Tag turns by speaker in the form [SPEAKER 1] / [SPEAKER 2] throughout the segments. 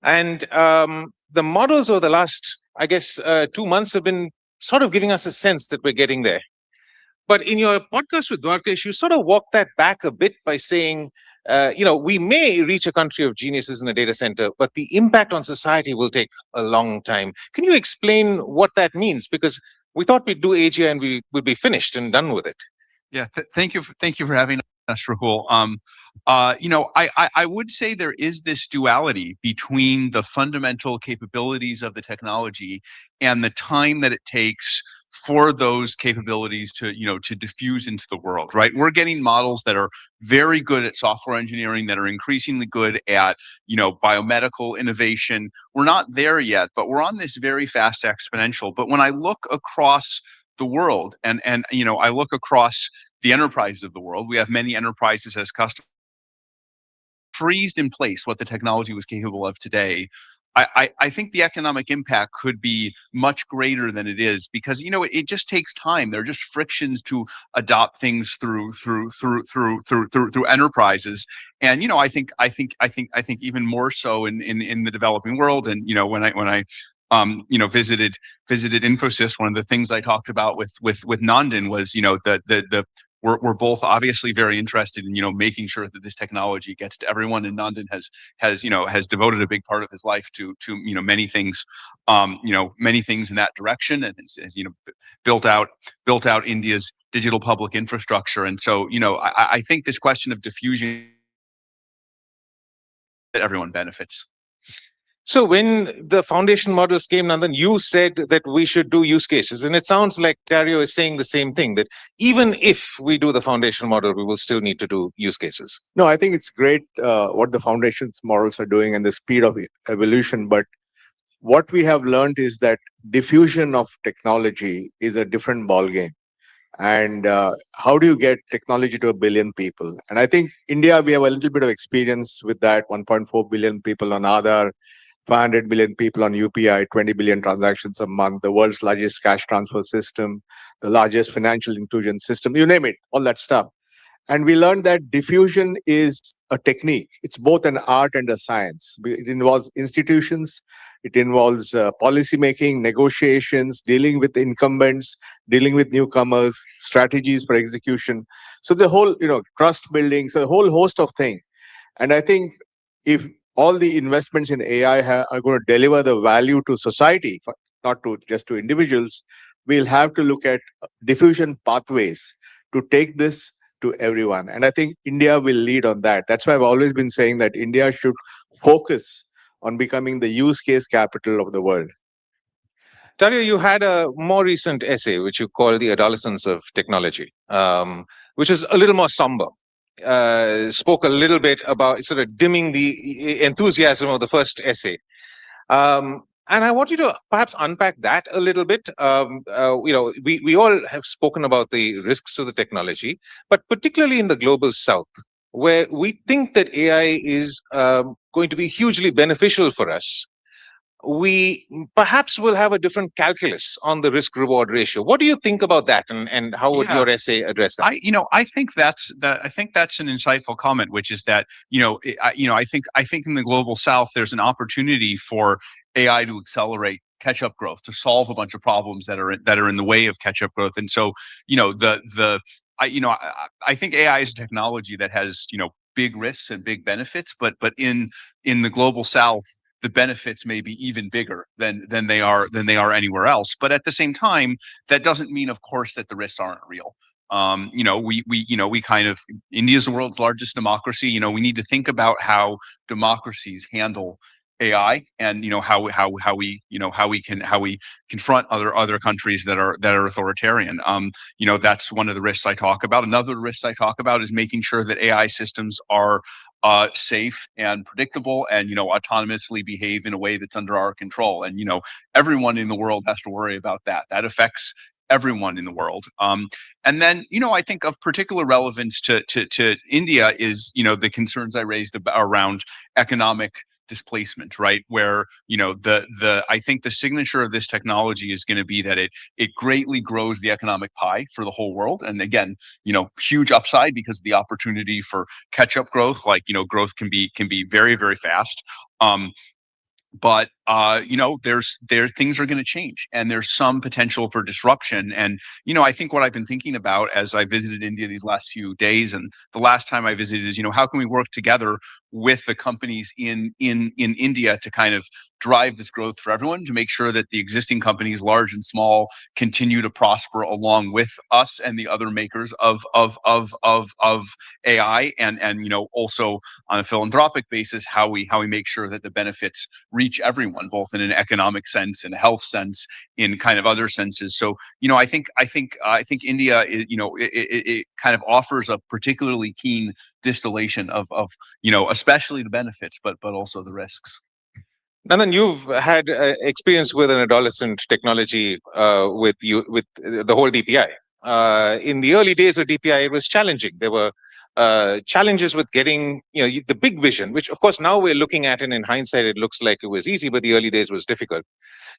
[SPEAKER 1] And the models over the last, I guess, 2 months have been sort of giving us a sense that we're getting there. But in your podcast with Dwarkesh, you sort of walk that back a bit by saying, we may reach a country of geniuses in a data center, but the impact on society will take a long time. Can you explain what that means? Because we thought we'd do AGI and we would be finished and done with it.
[SPEAKER 2] Yeah, thank you for having us, Rahul. I would say there is this duality between the fundamental capabilities of the technology and the time that it takes for those capabilities to diffuse into the world. Right, we're getting models that are very good at software engineering, that are increasingly good at biomedical innovation. We're not there yet, but we're on this very fast exponential. But when I look across the world and I look across the enterprises of the world, we have many enterprises as customers, freezed in place what the technology was capable of today. I think the economic impact could be much greater than it is, because it just takes time. There are just frictions to adopt things through enterprises, and I think even more so in the developing world. And when I visited Infosys, one of the things I talked about with Nandan was the we're both obviously very interested in making sure that this technology gets to everyone, and Nandan has devoted a big part of his life to many things in that direction, and has built out India's digital public infrastructure. And so I think this question of diffusion, that everyone benefits.
[SPEAKER 1] So when the foundation models came, Nandan, you said that we should do use cases. And it sounds like Dario is saying the same thing, that even if we do the foundation model, we will still need to do use cases.
[SPEAKER 3] No, I think it's great what the foundations models are doing and the speed of evolution. But what we have learned is that diffusion of technology is a different ballgame. And how do you get technology to 1 billion people? And I think India, we have a little bit of experience with that. 1.4 billion people on Aadhaar, 500 million people on UPI, 20 billion transactions a month, the world's largest cash transfer system, the largest financial inclusion system, you name it, all that stuff. And we learned that diffusion is a technique. It's both an art and a science. It involves institutions, it involves policy making, negotiations, dealing with incumbents, dealing with newcomers, strategies for execution. So the whole, trust building, so a whole host of things. And I think if all the investments in AI are going to deliver the value to society, not to just to individuals, we'll have to look at diffusion pathways to take this to everyone. And I think India will lead on that. That's why I've always been saying that India should focus on becoming the use case capital of the world.
[SPEAKER 1] Dario, you had a more recent essay, which you call The Adolescence of Technology, which is a little more somber. Spoke a little bit about sort of dimming the enthusiasm of the first essay. And I want you to perhaps unpack that a little bit. We all have spoken about the risks of the technology, but particularly in the global south, where we think that AI is going to be hugely beneficial for us, we perhaps will have a different calculus on the risk-reward ratio. What do you think about that, and how would your essay address that?
[SPEAKER 2] I think that's an insightful comment, which is that I think in the global south there's an opportunity for AI to accelerate catch-up growth, to solve a bunch of problems that are in the way of catch-up growth. And so I think AI is a technology that has big risks and big benefits, but in the global south, the benefits may be even bigger than they are anywhere else. But at the same time, that doesn't mean, of course, that the risks aren't real. We kind of, India is the world's largest democracy. We need to think about how democracies handle AI, and how we confront other countries that are authoritarian. That's one of the risks I talk about. Another risk I talk about is making sure that AI systems are safe and predictable, and autonomously behave in a way that's under our control. And everyone in the world has to worry about that. That affects everyone in the world. And then I think of particular relevance to India is the concerns I raised around economic displacement, right? Where, I think the signature of this technology is going to be that it greatly grows the economic pie for the whole world. And again, huge upside because the opportunity for catch-up growth, growth can be very, very fast. But there things are going to change, and there's some potential for disruption. And I think what I've been thinking about as I visited India these last few days, and the last time I visited, is how can we work together with the companies in India to kind of drive this growth for everyone, to make sure that the existing companies, large and small, continue to prosper along with us and the other makers of AI, and also on a philanthropic basis, how we make sure that the benefits reach everyone, both in an economic sense, in a health sense, in kind of other senses. So I think India is, it kind of offers a particularly keen distillation of especially the benefits, but also the risks.
[SPEAKER 1] Nandan, you've had experience with an adolescent technology with the whole DPI. In the early days of DPI, it was challenging. There were challenges with getting the big vision, which of course now we're looking at, and in hindsight it looks like it was easy, but the early days was difficult.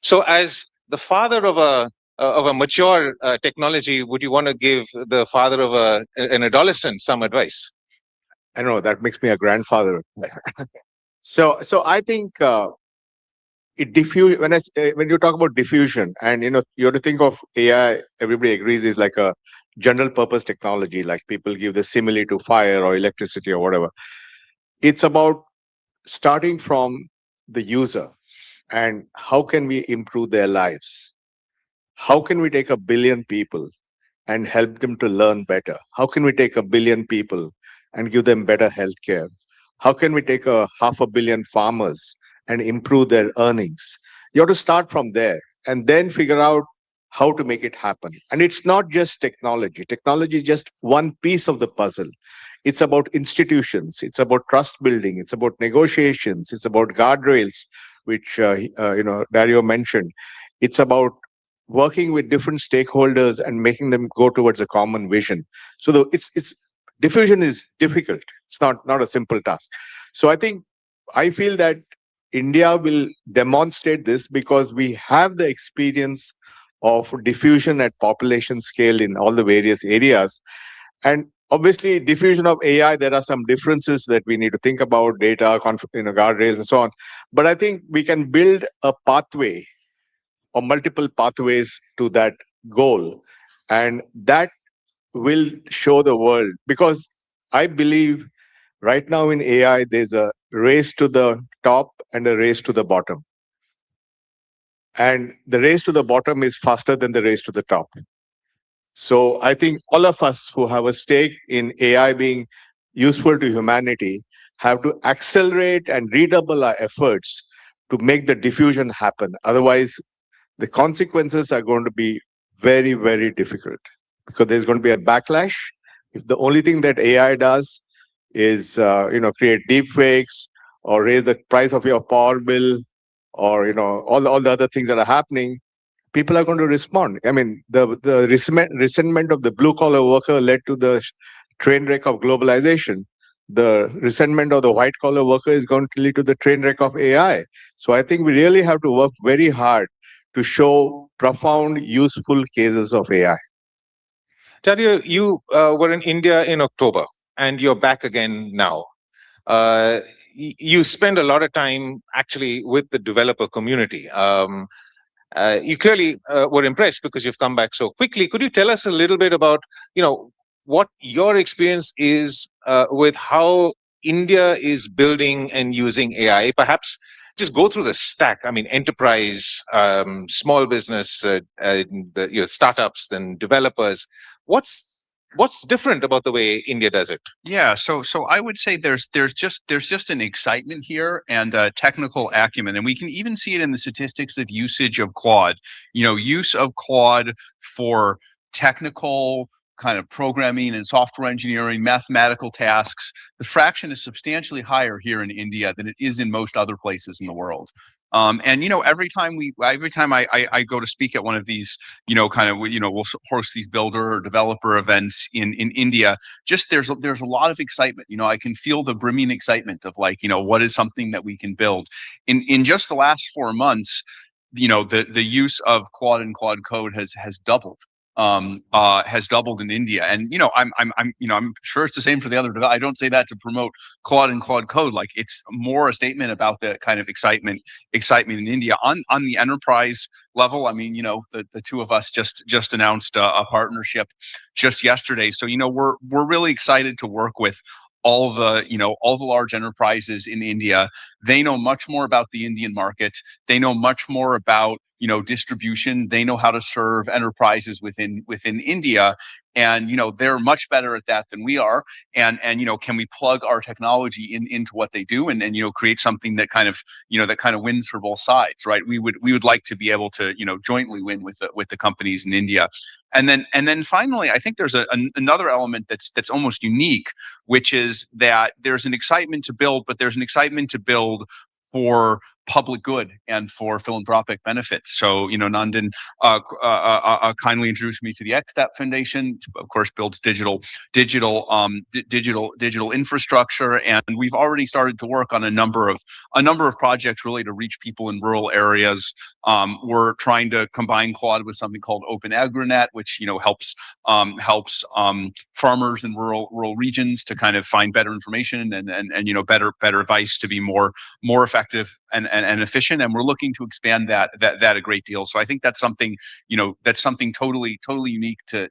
[SPEAKER 1] So, as the father of a mature technology, would you want to give the father of an adolescent some advice?
[SPEAKER 3] I know that makes me a grandfather. So I think when you talk about diffusion, and you have to think of AI. Everybody agrees is like a general purpose technology. Like people give the simile to fire or electricity or whatever. It's about starting from the user and how can we improve their lives. How can we take 1 billion people and help them to learn better? How can we take 1 billion people and give them better healthcare? How can we take 500 million farmers and improve their earnings? You have to start from there and then figure out how to make it happen. And it's not just technology. Technology is just one piece of the puzzle. It's about institutions. It's about trust building. It's about negotiations. It's about guardrails, which Dario mentioned. It's about working with different stakeholders and making them go towards a common vision. So diffusion is difficult. It's not a simple task. So I feel that India will demonstrate this because we have the experience of diffusion at population scale in all the various areas. And obviously, diffusion of AI, there are some differences that we need to think about, data, guardrails, and so on. But I think we can build a pathway or multiple pathways to that goal. And that will show the world, because I believe right now in AI, there's a race to the top and a race to the bottom. And the race to the bottom is faster than the race to the top. So I think all of us who have a stake in AI being useful to humanity have to accelerate and redouble our efforts to make the diffusion happen. Otherwise, the consequences are going to be very, very difficult, because there's going to be a backlash. If the only thing that AI does is create deep fakes or raise the price of your power bill, or all the other things that are happening, people are going to respond. I mean, the resentment of the blue collar worker led to the train wreck of globalization. The resentment of the white collar worker is going to lead to the train wreck of AI. So I think we really have to work very hard to show profound, useful cases of AI.
[SPEAKER 1] Dario, you were in India in October, and you're back again now. You spend a lot of time actually with the developer community. You clearly were impressed because you've come back so quickly. Could you tell us a little bit about, what your experience is with how India is building and using AI? Perhaps just go through the stack. I mean, enterprise, small business, startups, then developers. What's different about the way India does it?
[SPEAKER 2] Yeah, so I would say there's just an excitement here and technical acumen, and we can even see it in the statistics of usage of Claude. Use of Claude for technical kind of programming and software engineering, mathematical tasks, the fraction is substantially higher here in India than it is in most other places in the world. And every time I go to speak at one of these, we'll host these builder or developer events in India. Just there's a lot of excitement. I can feel the brimming excitement of what is something that we can build. In just the last 4 months, the use of Claude and Claude Code has doubled. Has doubled in India, and I'm sure it's the same for the other. I don't say that to promote Claude and Claude Code. Like, it's more a statement about the kind of excitement in India on the enterprise level. I mean, the two of us just announced a partnership just yesterday. So we're really excited to work with all the large enterprises in India. They know much more about the Indian market. They know much more about distribution. They know how to serve enterprises within India, and they're much better at that than we are. And can we plug our technology into what they do, and create something that kind of wins for both sides, right? We would like to be able to jointly win with the companies in India. And then finally, I think there's another element that's almost unique, which is that there's an excitement to build, but there's an excitement to build for public good and for philanthropic benefits. So, Nandan kindly introduced me to the XStep Foundation, which of course builds digital infrastructure, and we've already started to work on a number of projects really to reach people in rural areas. We're trying to combine Claude with something called Open AgriNet, which helps farmers in rural regions to kind of find better information and better advice to be more effective and efficient. And we're looking to expand that a great deal. So I think that's something totally unique to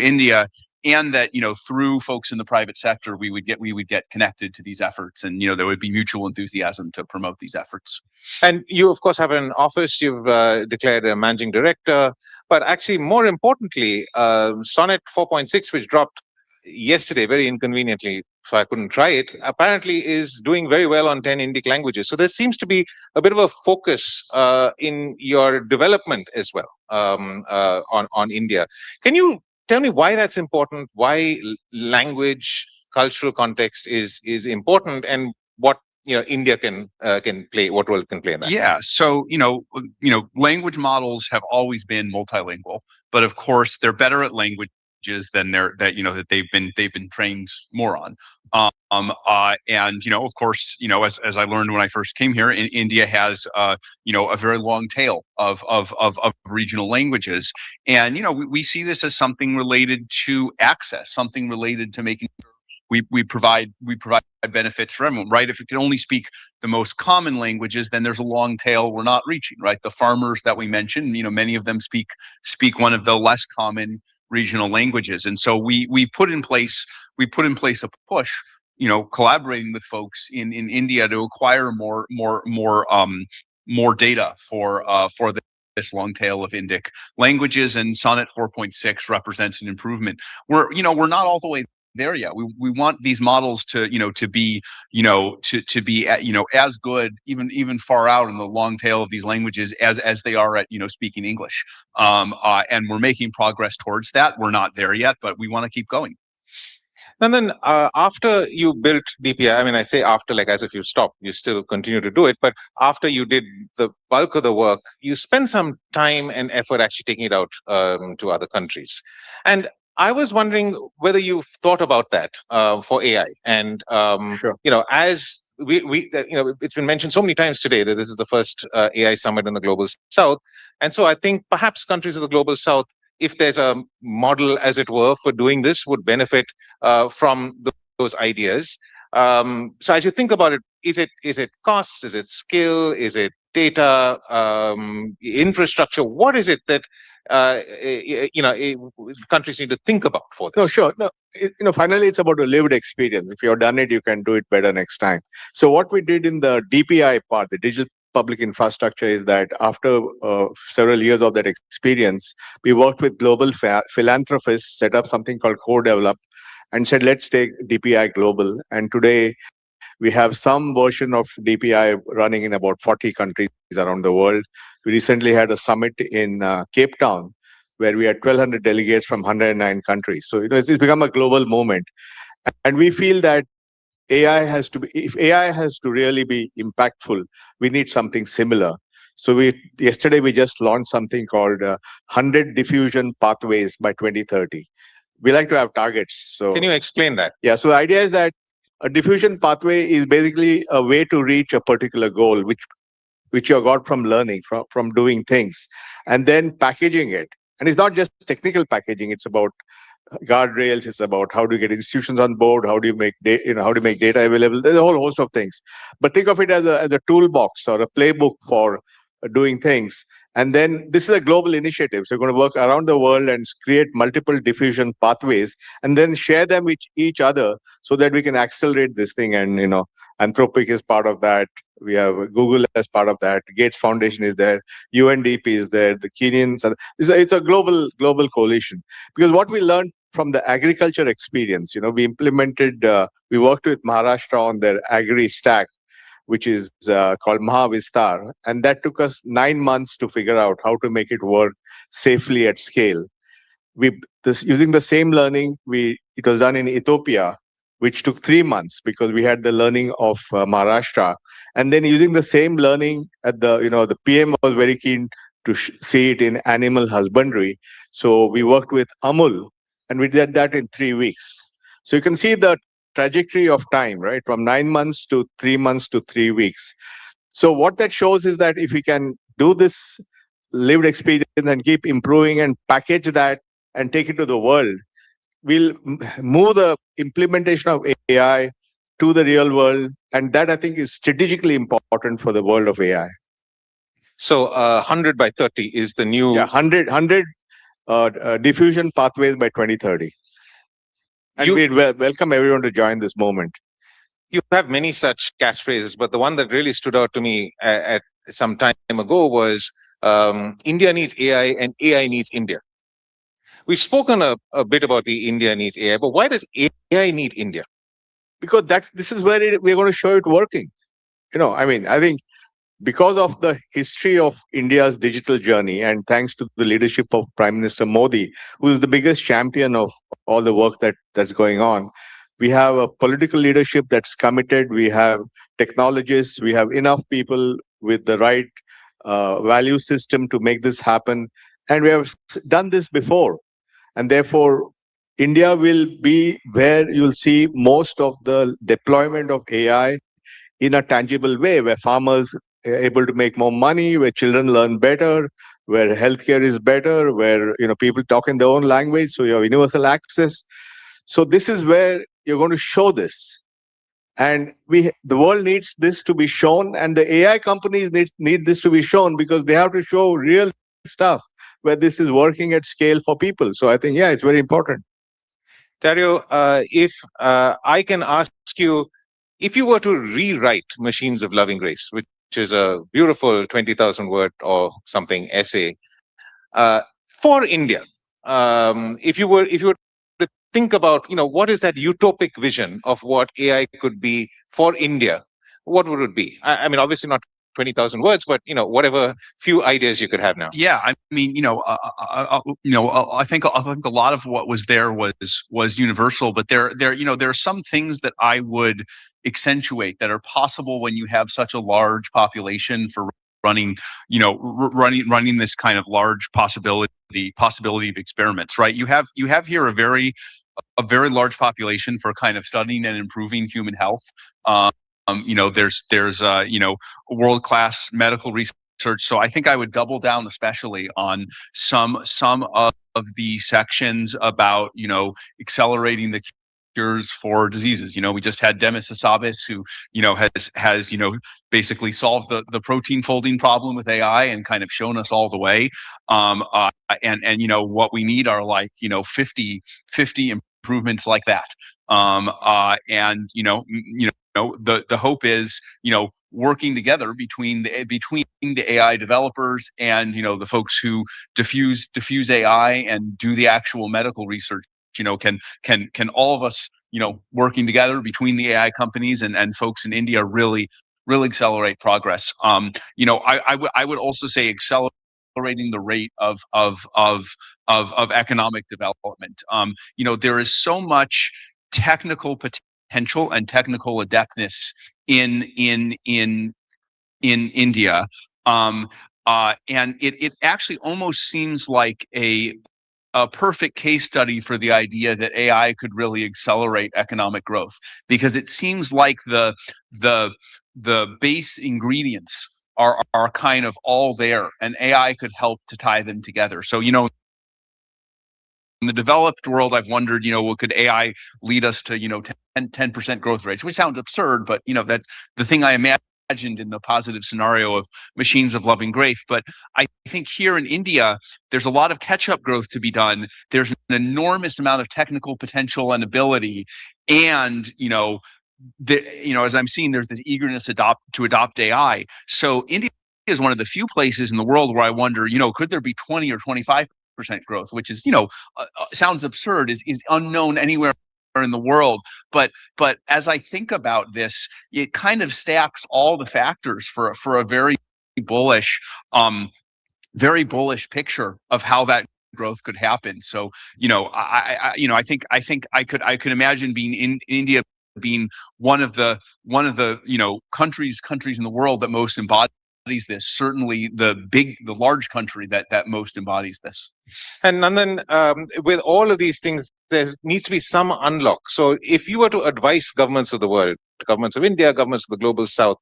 [SPEAKER 2] India. And that through folks in the private sector, we would get connected to these efforts, and there would be mutual enthusiasm to promote these efforts.
[SPEAKER 1] And you, of course, have an office. You've declared a managing director, but actually, more importantly, Sonnet 4.6, which dropped yesterday, very inconveniently, so I couldn't try it, apparently is doing very well on 10 Indic languages. So there seems to be a bit of a focus in your development as well on India. Can you tell me why that's important, why language, cultural context is important, and what India can play, what role it can play in that?
[SPEAKER 2] Yeah. So language models have always been multilingual, but of course they're better at languages than that they've been trained more on. And of course, as I learned when I first came here, India has a very long tail of regional languages, and we see this as something related to access, something related to making sure we provide benefits for everyone, right? If you can only speak the most common languages, then there's a long tail we're not reaching, right? The farmers that we mentioned, many of them speak one of the less common regional languages, and so we've put in place a push, collaborating with folks in India to acquire more data for this long tail of Indic languages, and Sonnet 4.6 represents an improvement. We're not all the way there yet. We want these models to be as good, even far out in the long tail of these languages as they are at speaking English. And we're making progress towards that. We're not there yet, but we want to keep going.
[SPEAKER 1] And then after you built DPI, I mean, I say after, like as if you stopped, you still continue to do it, but after you did the bulk of the work, you spent some time and effort actually taking it out to other countries. And I was wondering whether you've thought about that for AI. And
[SPEAKER 3] Sure.
[SPEAKER 1] as it's been mentioned so many times today that this is the first AI summit in the global South, and so I think perhaps countries of the global South, if there's a model, as it were, for doing this, would benefit from those ideas. So as you think about it, is it costs? Is it skill? Is it data? Infrastructure? What is it that countries need to think about for this?
[SPEAKER 3] No, sure. No, finally, it's about a lived experience. If you've done it, you can do it better next time. So what we did in the DPI part, the digital public infrastructure, is that after several years of that experience, we worked with global philanthropists, set up something called Co-Develop, and said, let's take DPI global. And today, we have some version of DPI running in about 40 countries around the world. We recently had a summit in Cape Town, where we had 1,200 delegates from 109 countries. So it's become a global movement, and we feel that if AI has to really be impactful, we need something similar. So yesterday we just launched something called 100 diffusion pathways by 2030. We like to have targets. So
[SPEAKER 1] Can you explain that?
[SPEAKER 3] yeah, so the idea is that a diffusion pathway is basically a way to reach a particular goal, which you got from learning, from doing things, and then packaging it. And it's not just technical packaging; it's about guardrails. It's about how do you get institutions on board, how do you make how do you make data available. There's a whole host of things. But think of it as a toolbox or a playbook for doing things. And then this is a global initiative. So we're going to work around the world and create multiple diffusion pathways and then share them with each other so that we can accelerate this thing. And, Anthropic is part of that. We have Google as part of that. Gates Foundation is there. UNDP is there. The Kenyans. It's a global coalition. Because what we learned from the agriculture experience, we we worked with Maharashtra on their agri stack, which is called Mahavistar. And that took us 9 months to figure out how to make it work safely at scale. Using the same learning, it was done in Ethiopia, which took 3 months because we had the learning of Maharashtra. And then using the same learning the PM was very keen to see it in animal husbandry. So we worked with Amul and we did that in 3 weeks. So you can see the trajectory of time, right? From 9 months to 3 months to 3 weeks. So what that shows is that if we can do this lived experience and keep improving and package that and take it to the world, we'll move the implementation of AI to the real world. And that I think is strategically important for the world of AI.
[SPEAKER 1] So 100 by 30 is the new...
[SPEAKER 3] Yeah, 100 diffusion pathways by 2030. And we welcome everyone to join this moment.
[SPEAKER 1] You have many such catchphrases, but the one that really stood out to me at some time ago was India needs AI and AI needs India. We've spoken a bit about the India needs AI, but why does AI need India?
[SPEAKER 3] Because this is where we're going to show it working. I think because of the history of India's digital journey, and thanks to the leadership of Prime Minister Modi, who is the biggest champion of all the work that's going on, we have a political leadership that's committed. We have technologists. We have enough people with the right value system to make this happen. And we have done this before. And therefore, India will be where you'll see most of the deployment of AI in a tangible way, where farmers are able to make more money, where children learn better, where healthcare is better, where people talk in their own language, so you have universal access. So this is where you're going to show this. And the world needs this to be shown, and the AI companies need this to be shown because they have to show real stuff where this is working at scale for people. So I think, it's very important.
[SPEAKER 1] Dario, if I can ask you, if you were to rewrite Machines of Loving Grace, which is a beautiful 20,000 word or something essay for India, if you were to think about, what is that utopic vision of what AI could be for India, what would it be? I mean, obviously not 20,000 words, but whatever few ideas you could have now.
[SPEAKER 2] Yeah, I mean, I think a lot of what was there was universal, but there are some things that I would accentuate that are possible when you have such a large population for running this kind of large possibility of experiments, right? You have here a very large population for kind of studying and improving human health. There's world-class medical research. So I think I would double down, especially on some of the sections about accelerating the cures for diseases. We just had Demis Hassabis, who has basically solved the protein folding problem with AI and kind of shown us all the way. And what we need are 50 improvements like that. The hope is working together between the AI developers and the folks who diffuse AI and do the actual medical research. Can all of us working together between the AI companies and folks in India really accelerate progress. I would also say accelerate accelerating the rate of economic development. There is so much technical potential and technical adeptness in India, and it actually almost seems like a perfect case study for the idea that AI could really accelerate economic growth, because it seems like the base ingredients are kind of all there, and AI could help to tie them together. So, in the developed world, I've wondered, well, could AI lead us to, 10% growth rates, which sounds absurd, but that's the thing I imagined in the positive scenario of machines of loving grace. But I think here in India, there's a lot of catch-up growth to be done. There's an enormous amount of technical potential and ability, and as I'm seeing, there's this eagerness to adopt AI. So India is one of the few places in the world where I wonder, could there be 20 or 25% growth, which is, sounds absurd, is unknown anywhere in the world. But as I think about this, it kind of stacks all the factors for a very bullish picture of how that growth could happen. So, I think I could imagine being in India being one of the countries in the world that most embodies this. Certainly the large country that most embodies this.
[SPEAKER 1] And Nandan, with all of these things, there needs to be some unlock. So if you were to advise governments of the world, governments of India, governments of the global south,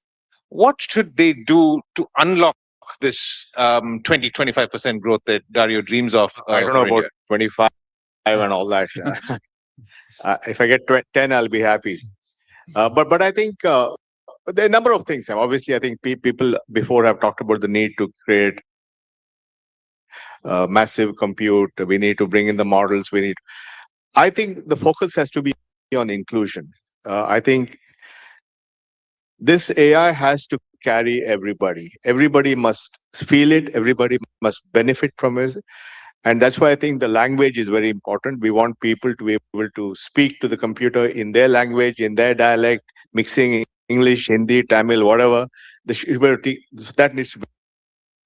[SPEAKER 1] what should they do to unlock this 20-25% growth that Dario dreams of?
[SPEAKER 3] I don't know about 25 and all that. If I get 10, I'll be happy. But I think there are a number of things. Obviously, I think people before have talked about the need to create massive compute. We need to bring in the models. I think the focus has to be on inclusion. I think this AI has to carry everybody. Everybody must feel it. Everybody must benefit from it. And that's why I think the language is very important. We want people to be able to speak to the computer in their language, in their dialect, mixing English, Hindi, Tamil, whatever. That needs to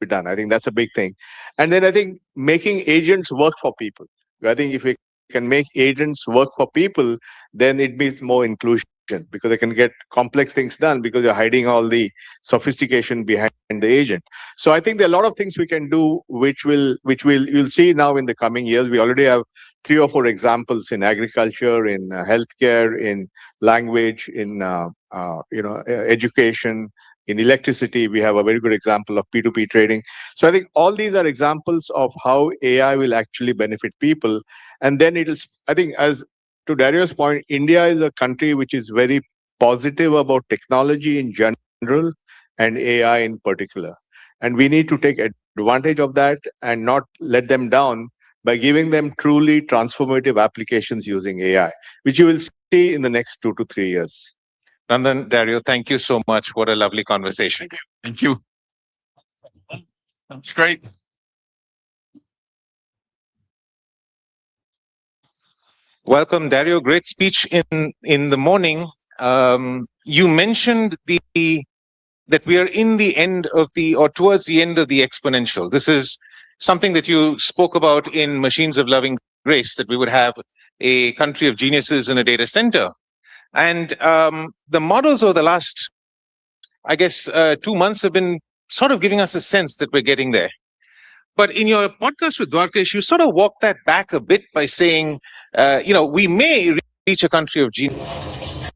[SPEAKER 3] be done. I think that's a big thing. And then I think making agents work for people. I think if we can make agents work for people, then it means more inclusion, because they can get complex things done because you're hiding all the sophistication behind the agent. So I think there are a lot of things we can do, which you'll see now in the coming years. We already have 3 or 4 examples in agriculture, in healthcare, in language, in education, in electricity. We have a very good example of P2P trading. So I think all these are examples of how AI will actually benefit people. And then I think, as to Dario's point, India is a country which is very positive about technology in general and AI in particular. And we need to take advantage of that and not let them down by giving them truly transformative applications using AI, which you will see in the next 2 to 3 years.
[SPEAKER 1] Nandan, Dario, thank you so much. What a lovely conversation.
[SPEAKER 2] Thank you. That's great.
[SPEAKER 1] Welcome, Dario. Great speech in the morning. You mentioned that we are in the end of or towards the end of the exponential. This is something that you spoke about in Machines of Loving Grace, that we would have a country of geniuses in a data center. And the models over the last, I guess, 2 months have been sort of giving us a sense that we're getting there. But in your podcast with Dwarkesh, you sort of walked that back a bit by saying, we may reach a country of genius.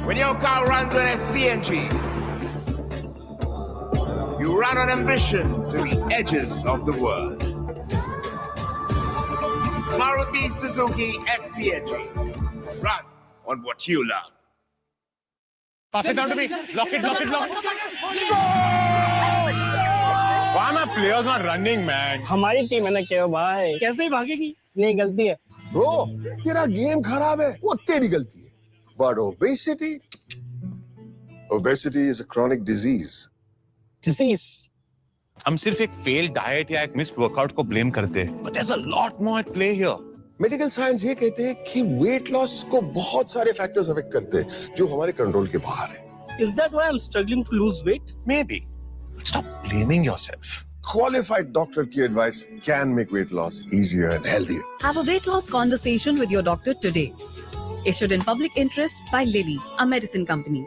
[SPEAKER 4] When your car runs on a CNG, you run on ambition to the edges of the world. Maruti Suzuki SCNG. Run on what you love.
[SPEAKER 5] Pass it down to me. Lock it. Why my players not running, man?
[SPEAKER 6] हमारी team है ना क्या भाई? कैसे ही भागेगी? नहीं गलती है.
[SPEAKER 7] Bro, तेरा गेम खराब है. वो तेरी गलती है. But obesity is a chronic disease.
[SPEAKER 6] Disease.
[SPEAKER 5] हम सिर्फ एक failed diet या एक missed workout को blame करते हैं. But there's a lot more at play here.
[SPEAKER 7] Medical science ये कहते हैं कि वेट लॉस को बहुत सारे फैक्टर्स अफेक्ट करते हैं जो हमारे कंट्रोल के बाहर है.
[SPEAKER 6] Is that why I'm struggling to lose weight?
[SPEAKER 5] Maybe. But stop blaming yourself.
[SPEAKER 7] Qualified doctor की advice can make weight loss easier and healthier.
[SPEAKER 8] Have a weight loss conversation with your doctor today. Issued in public interest by Lilly, a medicine company.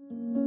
[SPEAKER 8] Thank you.